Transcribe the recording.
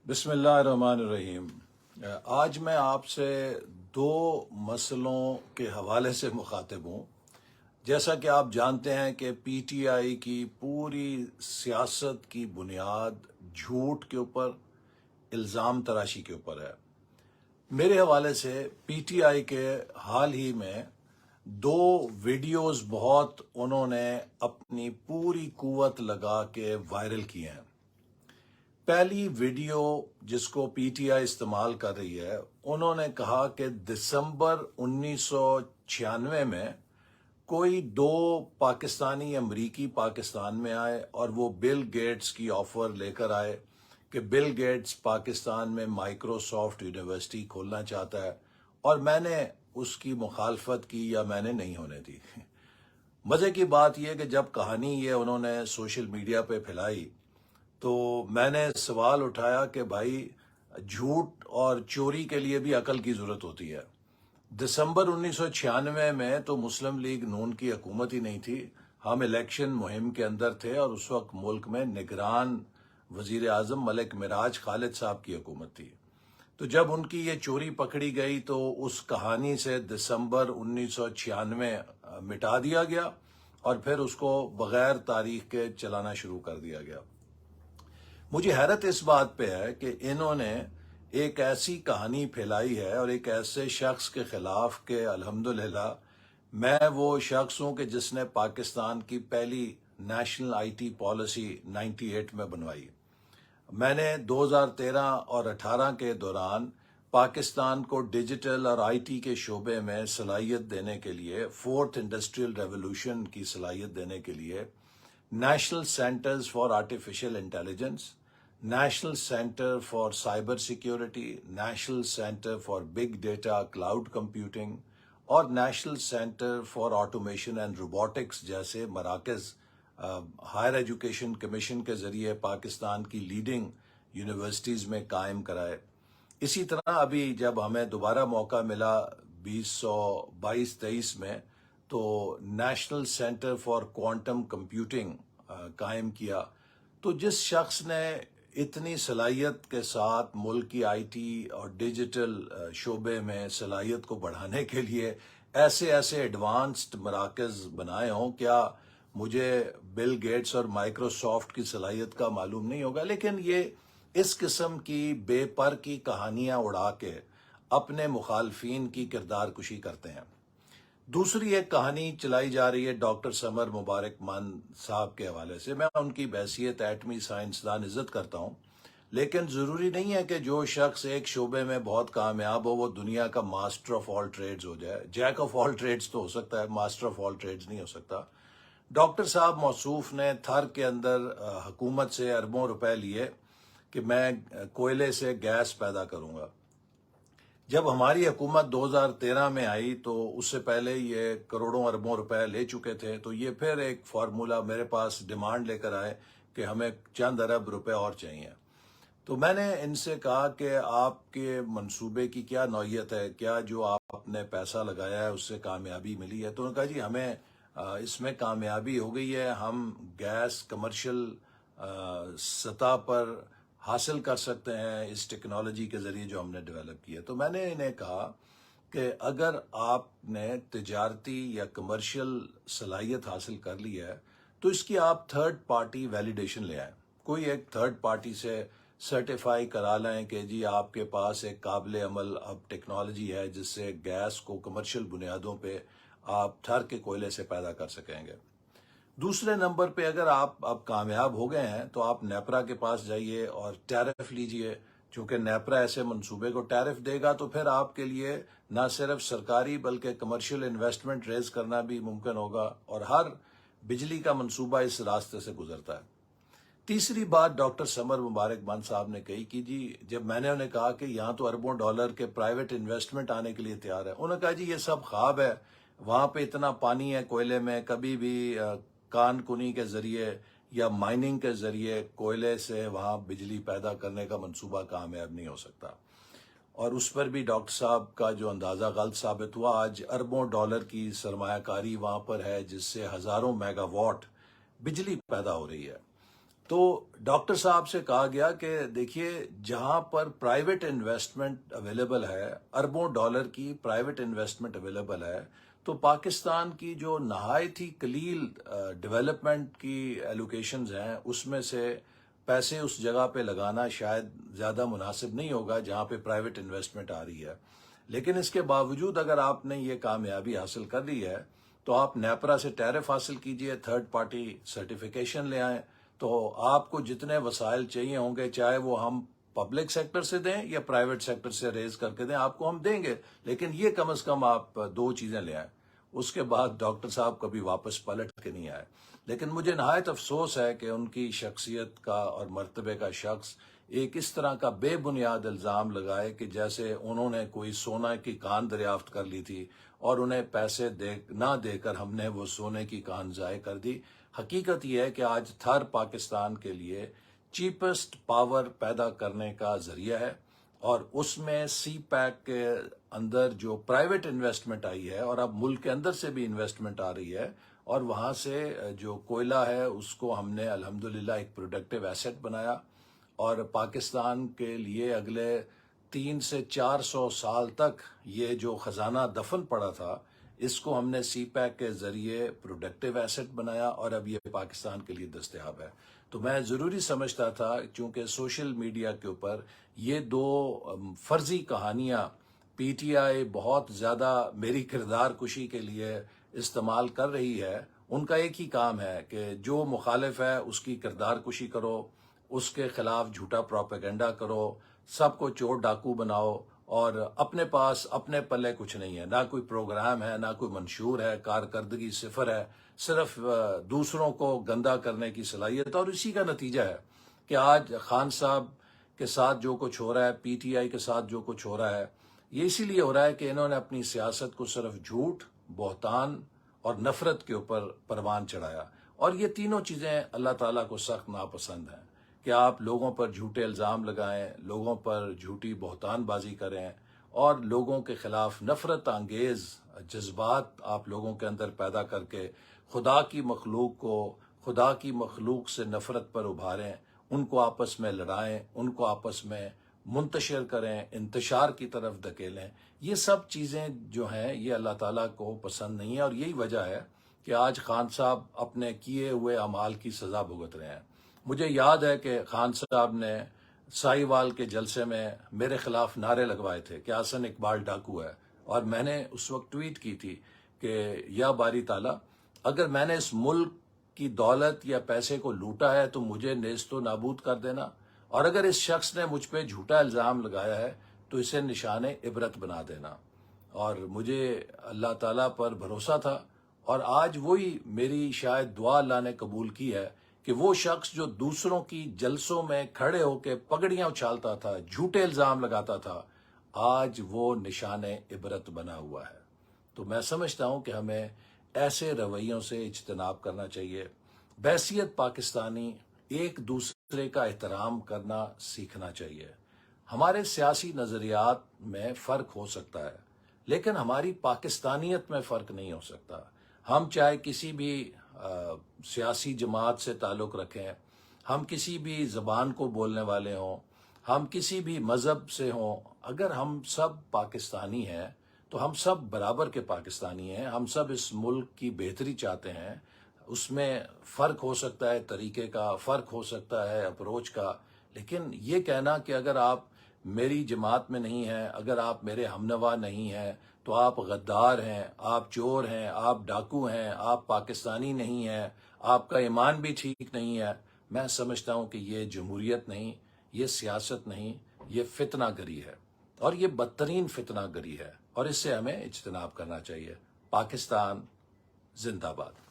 بسم اللہ الرحمن الرحیم۔ آج میں آپ سے دو مسئلوں کے حوالے سے مخاطب ہوں۔ جیسا کہ آپ جانتے ہیں کہ پی ٹی آئی کی پوری سیاست کی بنیاد جھوٹ کے اوپر، الزام تراشی کے اوپر ہے۔ میرے حوالے سے پی ٹی آئی کے حال ہی میں دو ویڈیوز بہت انہوں نے اپنی پوری قوت لگا کے وائرل کیے ہیں۔ پہلی ویڈیو جس کو پی ٹی آئی استعمال کر رہی ہے، انہوں نے کہا کہ دسمبر 1996 میں کوئی دو پاکستانی امریکی پاکستان میں آئے اور وہ بل گیٹس کی آفر لے کر آئے کہ بل گیٹس پاکستان میں مائکروسافٹ یونیورسٹی کھولنا چاہتا ہے، اور میں نے اس کی مخالفت کی یا میں نے نہیں ہونے دی۔ مزے کی بات یہ کہ جب کہانی یہ انہوں نے سوشل میڈیا پہ پھیلائی تو میں نے سوال اٹھایا کہ بھائی، جھوٹ اور چوری کے لیے بھی عقل کی ضرورت ہوتی ہے۔ دسمبر 1996 میں تو مسلم لیگ نون کی حکومت ہی نہیں تھی، ہم الیکشن مہم کے اندر تھے، اور اس وقت ملک میں نگران وزیر اعظم ملک معراج خالد صاحب کی حکومت تھی۔ تو جب ان کی یہ چوری پکڑی گئی تو اس کہانی سے دسمبر 1996 مٹا دیا گیا، اور پھر اس کو بغیر تاریخ کے چلانا شروع کر دیا گیا۔ مجھے حیرت اس بات پہ ہے کہ انہوں نے ایک ایسی کہانی پھیلائی ہے اور ایک ایسے شخص کے خلاف کہ الحمدللہ میں وہ شخص ہوں کہ جس نے پاکستان کی پہلی نیشنل آئی ٹی پالیسی 98 میں بنوائی۔ میں نے 2013 اور 18 کے دوران پاکستان کو ڈیجیٹل اور آئی ٹی کے شعبے میں صلاحیت دینے کے لیے، فورتھ انڈسٹریل ریولوشن کی صلاحیت دینے کے لیے national centres for artificial intelligence, national centre for cyber security, national centre for big data cloud computing اور national centre for automation and robotics جیسے مراکز ہائر ایجوکیشن کمیشن کے ذریعے پاکستان کی لیڈنگ یونیورسٹیز میں قائم کرائے۔ اسی طرح ابھی جب ہمیں دوبارہ موقع ملا 2022-23 میں تو national centre for quantum computing قائم کیا۔ تو جس شخص نے اتنی صلاحیت کے ساتھ ملک کی آئی ٹی اور ڈیجیٹل شعبے میں صلاحیت کو بڑھانے کے لیے ایسے ایڈوانسڈ مراکز بنائے ہوں، کیا مجھے بل گیٹس اور مائکروسافٹ کی صلاحیت کا معلوم نہیں ہوگا؟ لیکن یہ اس قسم کی بے پر کی کہانیاں اڑا کے اپنے مخالفین کی کردار کشی کرتے ہیں۔ دوسری ایک کہانی چلائی جا رہی ہے ڈاکٹر سمر مبارک مان صاحب کے حوالے سے۔ میں ان کی بحیثیت ایٹمی سائنسدان عزت کرتا ہوں، لیکن ضروری نہیں ہے کہ جو شخص ایک شعبے میں بہت کامیاب ہو وہ دنیا کا ماسٹر آف آل ٹریڈز ہو جائے۔ جیک آف آل ٹریڈز تو ہو سکتا ہے، ماسٹر آف آل ٹریڈز نہیں ہو سکتا۔ ڈاکٹر صاحب موصوف نے تھر کے اندر حکومت سے اربوں روپے لیے کہ میں کوئلے سے گیس پیدا کروں گا۔ جب ہماری حکومت 2013 میں آئی تو اس سے پہلے یہ کروڑوں اربوں روپے لے چکے تھے، تو یہ پھر ایک فارمولا میرے پاس ڈیمانڈ لے کر آئے کہ ہمیں چند ارب روپے اور چاہیے۔ تو میں نے ان سے کہا کہ آپ کے منصوبے کی کیا نوعیت ہے، کیا جو آپ نے پیسہ لگایا ہے اس سے کامیابی ملی ہے؟ تو انہوں نے کہا جی ہمیں اس میں کامیابی ہو گئی ہے، ہم گیس کمرشل سطح پر حاصل کر سکتے ہیں اس ٹیکنالوجی کے ذریعے جو ہم نے ڈیولپ کی ہے۔ تو میں نے انہیں کہا کہ اگر آپ نے تجارتی یا کمرشل صلاحیت حاصل کر لی ہے تو اس کی آپ تھرڈ پارٹی ویلیڈیشن لے آئیں، کوئی ایک تھرڈ پارٹی سے سرٹیفائی کرا لیں کہ جی آپ کے پاس ایک قابل عمل اب ٹیکنالوجی ہے جس سے گیس کو کمرشل بنیادوں پہ آپ تھر کے کوئلے سے پیدا کر سکیں گے۔ دوسرے نمبر پہ اگر آپ اب کامیاب ہو گئے ہیں تو آپ نیپرا کے پاس جائیے اور ٹیرف لیجئے، چونکہ نیپرا ایسے منصوبے کو ٹیرف دے گا تو پھر آپ کے لیے نہ صرف سرکاری بلکہ کمرشل انویسٹمنٹ ریز کرنا بھی ممکن ہوگا، اور ہر بجلی کا منصوبہ اس راستے سے گزرتا ہے۔ تیسری بات ڈاکٹر سمر مبارک مان صاحب نے کہی کہ جی جب میں نے انہیں کہا کہ یہاں تو اربوں ڈالر کے پرائیویٹ انویسٹمنٹ آنے کے لیے تیار ہے، انہوں نے کہا جی یہ سب خواب ہے، وہاں پہ اتنا پانی ہے کوئلے میں، کبھی بھی کان کنی کے ذریعے یا مائننگ کے ذریعے کوئلے سے وہاں بجلی پیدا کرنے کا منصوبہ کامیاب نہیں ہو سکتا۔ اور اس پر بھی ڈاکٹر صاحب کا جو اندازہ غلط ثابت ہوا۔ آج اربوں ڈالر کی سرمایہ کاری وہاں پر ہے جس سے ہزاروں میگا واٹ بجلی پیدا ہو رہی ہے۔ تو ڈاکٹر صاحب سے کہا گیا کہ دیکھیے جہاں پر پرائیویٹ انویسٹمنٹ اویلیبل ہے، اربوں ڈالر کی پرائیویٹ انویسٹمنٹ اویلیبل ہے، تو پاکستان کی جو نہایت ہی قلیل ڈیولپمنٹ کی ایلوکیشنز ہیں اس میں سے پیسے اس جگہ پہ لگانا شاید زیادہ مناسب نہیں ہوگا جہاں پہ پرائیویٹ انویسٹمنٹ آ رہی ہے. لیکن اس کے باوجود اگر آپ نے یہ کامیابی حاصل کر لی ہے تو آپ نیپرا سے ٹیرف حاصل کیجئے، تھرڈ پارٹی سرٹیفیکیشن لے آئیں، تو آپ کو جتنے وسائل چاہیے ہوں گے، چاہے وہ ہم پبلک سیکٹر سے دیں یا پرائیویٹ سیکٹر سے ریز کر کے دیں، آپ کو ہم دیں گے، لیکن یہ کم از کم آپ دو چیزیں لے آئیں. اس کے بعد ڈاکٹر صاحب کبھی واپس پلٹ کے نہیں آئے. لیکن مجھے نہایت افسوس ہے کہ ان کی شخصیت کا اور مرتبے کا شخص ایک اس طرح کا بے بنیاد الزام لگائے کہ جیسے انہوں نے کوئی سونا کی کان دریافت کر لی تھی اور انہیں پیسے نہ دے کر ہم نے وہ سونے کی کان ضائع کر دی. حقیقت یہ ہے کہ آج تھر پاکستان کے لیے چیپسٹ پاور پیدا کرنے کا ذریعہ ہے، اور اس میں سی پیک کے اندر جو پرائیویٹ انویسٹمنٹ آئی ہے، اور اب ملک کے اندر سے بھی انویسٹمنٹ آ رہی ہے، اور وہاں سے جو کوئلہ ہے اس کو ہم نے الحمدللہ ایک پروڈکٹیو ایسٹ بنایا، اور پاکستان کے لیے اگلے 300 سے 400 سال تک یہ جو خزانہ دفن پڑا تھا اس کو ہم نے سی پیک کے ذریعے پروڈکٹیو ایسٹ بنایا، اور اب یہ پاکستان کے لیے دستیاب ہے. تو میں ضروری سمجھتا تھا چونکہ سوشل میڈیا کے اوپر یہ دو فرضی کہانیاں پی ٹی آئی بہت زیادہ میری کردار کشی کے لیے استعمال کر رہی ہے. ان کا ایک ہی کام ہے کہ جو مخالف ہے اس کی کردار کشی کرو، اس کے خلاف جھوٹا پروپیگنڈا کرو، سب کو چور ڈاکو بناؤ، اور اپنے پاس اپنے پلے کچھ نہیں ہے، نہ کوئی پروگرام ہے، نہ کوئی منشور ہے، کارکردگی صفر ہے، صرف دوسروں کو گندا کرنے کی صلاحیت. اور اسی کا نتیجہ ہے کہ آج خان صاحب کے ساتھ جو کچھ ہو رہا ہے، پی ٹی آئی کے ساتھ جو کچھ ہو رہا ہے، یہ اسی لیے ہو رہا ہے کہ انہوں نے اپنی سیاست کو صرف جھوٹ، بہتان اور نفرت کے اوپر پروان چڑھایا. اور یہ تینوں چیزیں اللہ تعالیٰ کو سخت ناپسند ہیں کہ آپ لوگوں پر جھوٹے الزام لگائیں، لوگوں پر جھوٹی بہتان بازی کریں، اور لوگوں کے خلاف نفرت انگیز جذبات آپ لوگوں کے اندر پیدا کر کے خدا کی مخلوق سے نفرت پر ابھاریں، ان کو آپس میں لڑائیں، ان کو آپس میں منتشر کریں، انتشار کی طرف دھکیلیں. یہ سب چیزیں جو ہیں یہ اللہ تعالیٰ کو پسند نہیں ہے، اور یہی وجہ ہے کہ آج خان صاحب اپنے کیے ہوئے اعمال کی سزا بھگت رہے ہیں. مجھے یاد ہے کہ خان صاحب نے سائی وال کے جلسے میں میرے خلاف نعرے لگوائے تھے کہ حسن اقبال ڈاکو ہے، اور میں نے اس وقت ٹویٹ کی تھی کہ یا باری تعالیٰ، اگر میں نے اس ملک کی دولت یا پیسے کو لوٹا ہے تو مجھے نیست و نابود کر دینا، اور اگر اس شخص نے مجھ پہ جھوٹا الزام لگایا ہے تو اسے نشان عبرت بنا دینا. اور مجھے اللہ تعالیٰ پر بھروسہ تھا، اور آج وہی میری شاید دعا اللہ نے قبول کی ہے کہ وہ شخص جو دوسروں کی جلسوں میں کھڑے ہو کے پگڑیاں اچھالتا تھا، جھوٹے الزام لگاتا تھا، آج وہ نشان عبرت بنا ہوا ہے. تو میں سمجھتا ہوں کہ ہمیں ایسے رویوں سے اجتناب کرنا چاہیے. بحیثیت پاکستانی ایک دوسرے کا احترام کرنا سیکھنا چاہیے. ہمارے سیاسی نظریات میں فرق ہو سکتا ہے، لیکن ہماری پاکستانیت میں فرق نہیں ہو سکتا. ہم چاہے کسی بھی سیاسی جماعت سے تعلق رکھیں، ہم کسی بھی زبان کو بولنے والے ہوں، ہم کسی بھی مذہب سے ہوں، اگر ہم سب پاکستانی ہیں تو ہم سب برابر کے پاکستانی ہیں. ہم سب اس ملک کی بہتری چاہتے ہیں. اس میں فرق ہو سکتا ہے، طریقے کا فرق ہو سکتا ہے، اپروچ کا، لیکن یہ کہنا کہ اگر آپ میری جماعت میں نہیں ہیں، اگر آپ میرے ہمنوا نہیں ہیں تو آپ غدار ہیں، آپ چور ہیں، آپ ڈاکو ہیں، آپ پاکستانی نہیں ہیں، آپ کا ایمان بھی ٹھیک نہیں ہے، میں سمجھتا ہوں کہ یہ جمہوریت نہیں، یہ سیاست نہیں، یہ فتنہ گری ہے، اور یہ بدترین فتنہ گری ہے، اور اس سے ہمیں اجتناب کرنا چاہیے. پاکستان زندہ باد.